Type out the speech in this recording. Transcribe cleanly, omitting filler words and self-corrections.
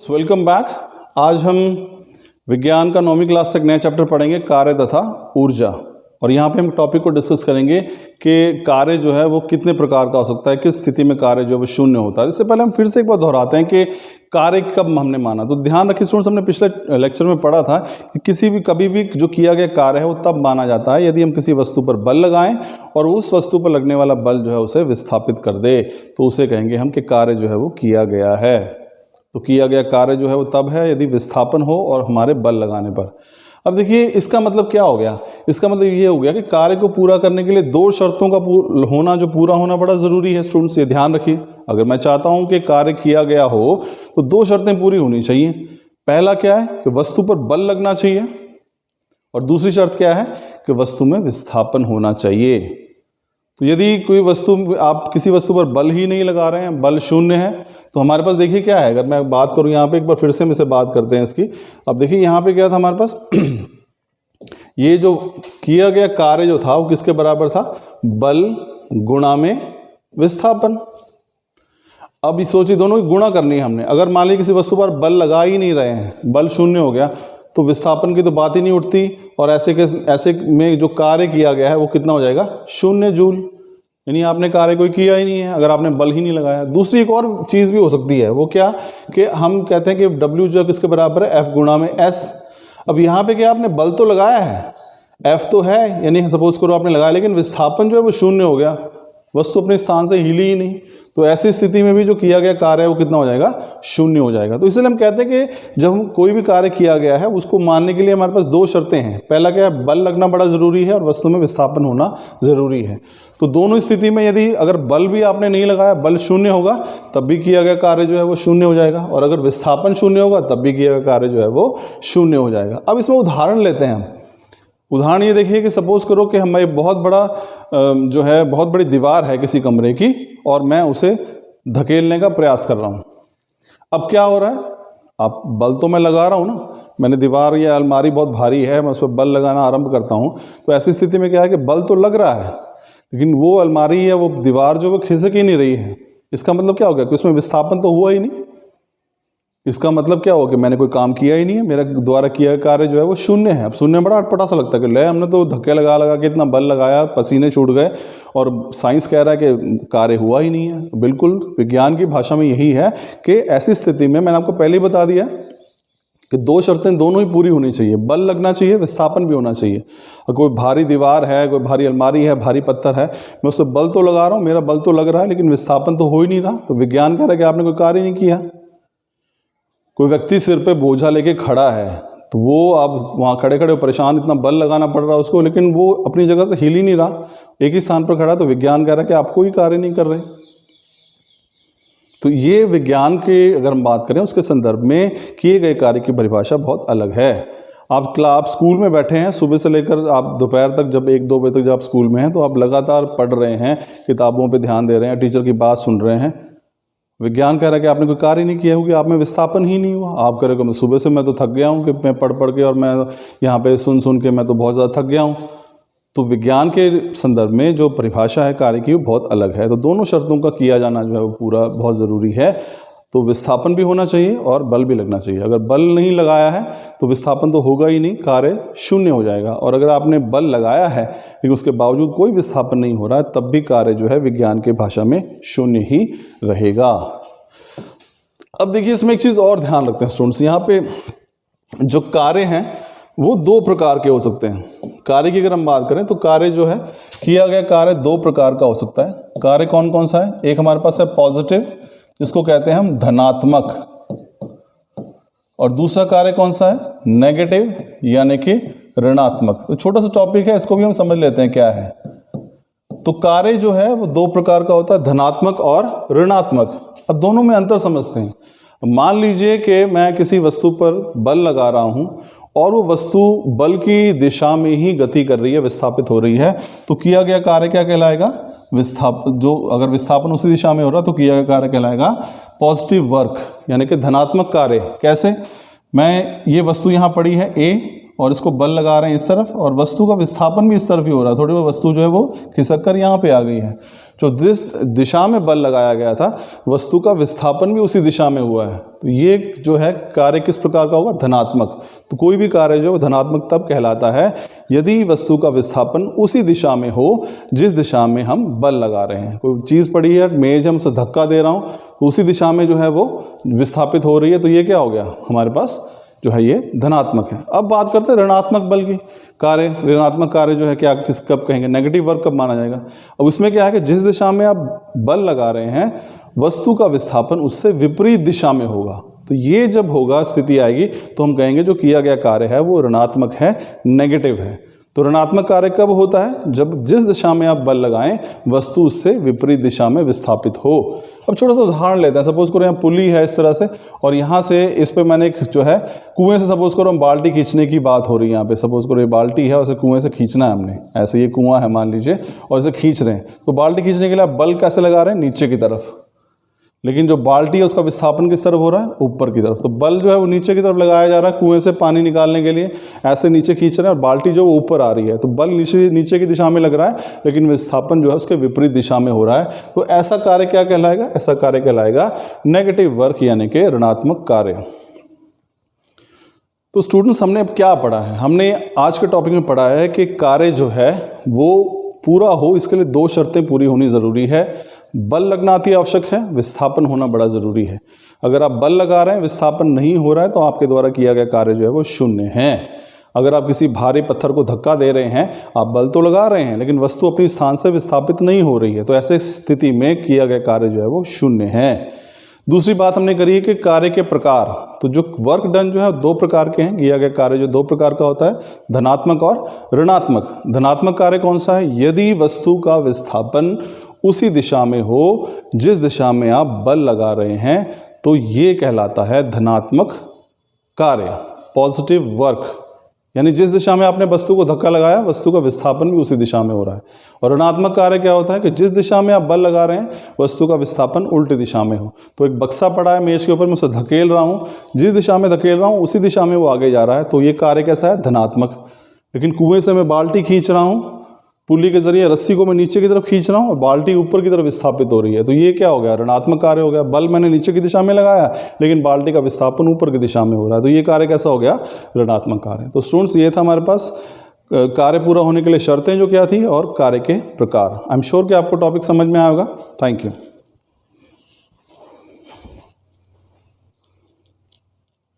Welcome back. आज हम विज्ञान का 9वीं क्लास से एक नया चैप्टर पढ़ेंगे, कार्य तथा ऊर्जा। और यहाँ पे हम टॉपिक को डिस्कस करेंगे कि कार्य जो है वो कितने प्रकार का हो सकता है, किस स्थिति में कार्य जो है वो शून्य होता है। इससे पहले हम फिर से एक बार दोहराते हैं कि कार्य कब हमने माना। तो ध्यान रखिए स्टूडेंट्स, हमने पिछले लेक्चर में पढ़ा था कि कभी भी जो किया गया कार्य है वो तब माना जाता है यदि हम किसी वस्तु पर बल लगाएं और उस वस्तु पर लगने वाला बल जो है उसे विस्थापित कर दे, तो उसे कहेंगे हम कि कार्य जो है वो किया गया है। तो किया गया कार्य जो है वो तब है यदि विस्थापन हो और हमारे बल लगाने पर। अब देखिए इसका मतलब क्या हो गया। इसका मतलब ये हो गया कि कार्य को पूरा करने के लिए दो शर्तों का होना जो पूरा होना बड़ा ज़रूरी है। स्टूडेंट्स ये ध्यान रखिए, अगर मैं चाहता हूं कि कार्य किया गया हो तो दो शर्तें पूरी होनी चाहिए। पहला क्या है कि वस्तु पर बल लगना चाहिए, और दूसरी शर्त क्या है कि वस्तु में विस्थापन होना चाहिए। तो यदि कोई वस्तु, आप किसी वस्तु पर बल ही नहीं लगा रहे हैं, बल शून्य है, तो हमारे पास देखिए क्या है। अगर मैं बात करूं यहाँ पे, एक बार फिर से हम इसे बात करते हैं इसकी। अब देखिए यहाँ पे क्या था हमारे पास ये जो किया गया कार्य जो था वो किसके बराबर था, बल गुणा में विस्थापन। अब सोचिए दोनों की गुणा करनी है हमने। अगर मान लीजिए किसी वस्तु पर बल लगा ही नहीं रहे हैं, बल शून्य हो गया, तो विस्थापन की तो बात ही नहीं उठती, और ऐसे में जो कार्य किया गया है वो कितना हो जाएगा, 0 जूल। यानी आपने कार्य कोई किया ही नहीं है अगर आपने बल ही नहीं लगाया। दूसरी एक और चीज़ भी हो सकती है, वो क्या कि हम कहते हैं कि W जो किसके बराबर है, F गुणा में S। अब यहाँ पे क्या आपने बल तो लगाया है, F तो है, यानी सपोज करो आपने लगाया, लेकिन विस्थापन जो है वो 0 हो गया, वस्तु अपने स्थान से हिली ही नहीं। तो ऐसी स्थिति में भी जो किया गया कार्य है वो कितना हो जाएगा, 0 हो जाएगा। तो इसलिए हम कहते हैं कि जब हम कोई भी कार्य किया गया है उसको मानने के लिए हमारे पास दो शर्तें हैं। पहला क्या है, बल लगना बड़ा ज़रूरी है और वस्तु में विस्थापन होना ज़रूरी है। तो दोनों स्थिति में यदि अगर बल भी आपने नहीं लगाया, बल 0 होगा, तब भी किया गया कार्य जो है वो 0 हो जाएगा, और अगर विस्थापन 0 होगा तब भी किया गया कार्य जो है वो 0 हो जाएगा। अब इसमें उदाहरण लेते हैं हम। उदाहरण ये देखिए कि सपोज करो कि हमें बहुत बड़ी दीवार है किसी कमरे की, और मैं उसे धकेलने का प्रयास कर रहा हूँ। अब क्या हो रहा है, अब बल तो मैं लगा रहा हूँ ना, मैंने दीवार या अलमारी बहुत भारी है, मैं उस पर बल लगाना आरंभ करता हूँ, तो ऐसी स्थिति में क्या है कि बल तो लग रहा है, लेकिन वो अलमारी या वो दीवार जो वो खिसक ही नहीं रही है। इसका मतलब क्या हो गया कि उसमें विस्थापन तो हुआ ही नहीं। इसका मतलब क्या हो कि मैंने कोई काम किया ही नहीं है, मेरे द्वारा किया गया कार्य जो है वो 0 है। अब 0 बड़ा अटपटा सा लगता है कि ले हमने तो धक्के लगा लगा के इतना बल लगाया, पसीने छूट गए, और साइंस कह रहा है कि कार्य हुआ ही नहीं है। बिल्कुल विज्ञान की भाषा में यही है कि ऐसी स्थिति में मैंने आपको पहले ही बता दिया कि दो शर्तें दोनों ही पूरी होनी चाहिए, बल लगना चाहिए, विस्थापन भी होना चाहिए। और कोई भारी दीवार है, कोई भारी अलमारी है, भारी पत्थर है, मैं उससे बल तो लगा रहा हूँ, मेरा बल तो लग रहा है, लेकिन विस्थापन तो हो ही नहीं रहा। तो विज्ञान कह रहा है कि आपने कोई कार्य नहीं किया। कोई व्यक्ति सिर पे बोझा लेके खड़ा है, तो वो आप वहाँ खड़े खड़े परेशान, इतना बल लगाना पड़ रहा है उसको, लेकिन वो अपनी जगह से हिल ही नहीं रहा, एक ही स्थान पर खड़ा। तो विज्ञान कह रहा है कि आप कोई कार्य नहीं कर रहे। तो ये विज्ञान के अगर हम बात करें उसके संदर्भ में किए गए कार्य की परिभाषा बहुत अलग है। आप स्कूल में बैठे हैं, सुबह से लेकर आप दोपहर तक, जब 1-2 बजे तक जब आप स्कूल में हैं, तो आप लगातार पढ़ रहे हैं, किताबों पे ध्यान दे रहे हैं, टीचर की बात सुन रहे हैं। विज्ञान कह रहा है कि आपने कोई कार्य नहीं किया, क्योंकि आप में विस्थापन ही नहीं हुआ। आप कह रहे हो सुबह से मैं तो थक गया हूँ कि मैं पढ़ पढ़ के, और मैं यहाँ पे सुन सुन के मैं तो बहुत ज़्यादा थक गया हूँ। तो विज्ञान के संदर्भ में जो परिभाषा है कार्य की वो बहुत अलग है। तो दोनों शर्तों का किया जाना जो है वो पूरा बहुत ज़रूरी है। तो विस्थापन भी होना चाहिए और बल भी लगना चाहिए। अगर बल नहीं लगाया है तो विस्थापन तो होगा ही नहीं, कार्य 0 हो जाएगा। और अगर आपने बल लगाया है लेकिन उसके बावजूद कोई विस्थापन नहीं हो रहा है, तब भी कार्य जो है विज्ञान के भाषा में 0 ही रहेगा। अब देखिए इसमें एक चीज़ और ध्यान रखते हैं स्टूडेंट्स, यहाँ पे जो कार्य हैं वो 2 प्रकार के हो सकते हैं। कार्य की अगर हम बात करें तो कार्य जो है, किया गया कार्य 2 प्रकार का हो सकता है। कार्य कौन कौन सा है, एक हमारे पास है पॉजिटिव, जिसको कहते हैं हम धनात्मक, और दूसरा कार्य कौन सा है, नेगेटिव, यानी कि ऋणात्मक। तो छोटा सा टॉपिक है, इसको भी हम समझ लेते हैं क्या है। तो कार्य जो है वो 2 प्रकार का होता है, धनात्मक और ऋणात्मक। अब दोनों में अंतर समझते हैं। मान लीजिए कि मैं किसी वस्तु पर बल लगा रहा हूं और वो वस्तु बल की दिशा में ही गति कर रही है, विस्थापित हो रही है, तो किया गया कार्य क्या कहलाएगा, अगर विस्थापन उसी दिशा में हो रहा तो किया गया कार्य कहलाएगा पॉजिटिव वर्क, यानी कि धनात्मक कार्य। कैसे, मैं ये वस्तु यहाँ पड़ी है A, और इसको बल लगा रहे हैं इस तरफ, और वस्तु का विस्थापन भी इस तरफ ही हो रहा है, थोड़ी बहुत वस्तु जो है वो खिसक कर यहाँ पे आ गई है। जो जिस दिशा में बल लगाया गया था वस्तु का विस्थापन भी उसी दिशा में हुआ है। तो ये जो है कार्य किस प्रकार का होगा, धनात्मक। तो कोई भी कार्य जो है धनात्मक तब कहलाता है यदि वस्तु का विस्थापन उसी दिशा में हो जिस दिशा में हम बल लगा रहे हैं। कोई चीज़ पड़ी है, मेज हम उसे धक्का दे रहा हूँ तो उसी दिशा में जो है वो विस्थापित हो रही है, तो ये क्या हो गया हमारे पास जो है ये धनात्मक है। अब बात करते हैं ऋणात्मक बल की। कार्य, ऋणात्मक कार्य जो है क्या किस कब कहेंगे, नेगेटिव वर्क कब माना जाएगा। अब उसमें क्या है कि जिस दिशा में आप बल लगा रहे हैं वस्तु का विस्थापन उससे विपरीत दिशा में होगा। तो ये जब होगा स्थिति आएगी तो हम कहेंगे जो किया गया कार्य है वो ऋणात्मक है, नेगेटिव है। तो ऋणात्मक कार्य कब होता है, जब जिस दिशा में आप बल लगाएं वस्तु उससे विपरीत दिशा में विस्थापित हो। अब छोटा सा उदाहरण लेते हैं। सपोज करो यहाँ पुली है इस तरह से और यहाँ से इस पे मैंने एक जो है कुएं से, सपोज करो हम बाल्टी खींचने की बात हो रही है यहाँ पे। सपोज करो ये बाल्टी है और इसे कुएं से खींचना है हमने, ऐसे ये कुआं है मान लीजिए और इसे खींच रहे हैं। तो बाल्टी खींचने के लिए आप बल कैसे लगा रहे हैं, नीचे की तरफ, लेकिन जो बाल्टी है उसका विस्थापन किस तरफ हो रहा है, ऊपर की तरफ। तो बल जो है वो नीचे की तरफ लगाया जा रहा है कुएं से पानी निकालने के लिए, ऐसे नीचे खींच रहे हैं और बाल्टी जो वो ऊपर आ रही है। तो बल नीचे की दिशा में लग रहा है लेकिन विस्थापन जो है उसके विपरीत दिशा में हो रहा है। तो ऐसा कार्य क्या कहलाएगा, ऐसा कार्य कहलाएगा नेगेटिव वर्क यानी कि ऋणात्मक कार्य। तो स्टूडेंट्स हमने अब क्या पढ़ा है, हमने आज के टॉपिक में पढ़ा है कि कार्य जो है वो पूरा हो इसके लिए दो शर्तें पूरी होनी ज़रूरी है। बल लगना अति आवश्यक है, विस्थापन होना बड़ा ज़रूरी है। अगर आप बल लगा रहे हैं विस्थापन नहीं हो रहा है तो आपके द्वारा किया गया कार्य जो है वो शून्य है। अगर आप किसी भारी पत्थर को धक्का दे रहे हैं, आप बल तो लगा रहे हैं लेकिन वस्तु अपनी स्थान से विस्थापित नहीं हो रही है, तो ऐसे स्थिति में किया गया कार्य जो है वो शून्य है। दूसरी बात हमने करी है कि कार्य के प्रकार, तो जो वर्क डन जो है दो प्रकार के हैं। किया गया कार्य जो दो प्रकार का होता है, धनात्मक और ऋणात्मक। धनात्मक कार्य कौन सा है, यदि वस्तु का विस्थापन उसी दिशा में हो जिस दिशा में आप बल लगा रहे हैं तो ये कहलाता है धनात्मक कार्य, पॉजिटिव वर्क। यानी जिस दिशा में आपने वस्तु को धक्का लगाया वस्तु का विस्थापन भी उसी दिशा में हो रहा है। और ऋणात्मक कार्य क्या होता है कि जिस दिशा में आप बल लगा रहे हैं वस्तु का विस्थापन उल्टी दिशा में हो। तो एक बक्सा पड़ा है मेज के ऊपर, मैं उसे धकेल रहा हूँ, जिस दिशा में धकेल रहा हूँ उसी दिशा में वो आगे जा रहा है, तो ये कार्य कैसा है, धनात्मक। लेकिन कुएं से मैं बाल्टी खींच रहा हूँ, पुली के जरिए रस्सी को मैं नीचे की तरफ खींच रहा हूँ और बाल्टी ऊपर की तरफ विस्थापित हो रही है, तो ये क्या हो गया, ऋणात्मक कार्य हो गया। बल मैंने नीचे की दिशा में लगाया लेकिन बाल्टी का विस्थापन ऊपर की दिशा में हो रहा है, तो ये कार्य कैसा हो गया, ऋणात्मक कार्य। तो स्टूडेंट्स ये था हमारे पास कार्य पूरा होने के लिए शर्तें जो क्या थी और कार्य के प्रकार। आई एम श्योर कि आपको टॉपिक समझ में आएगा। Thank you.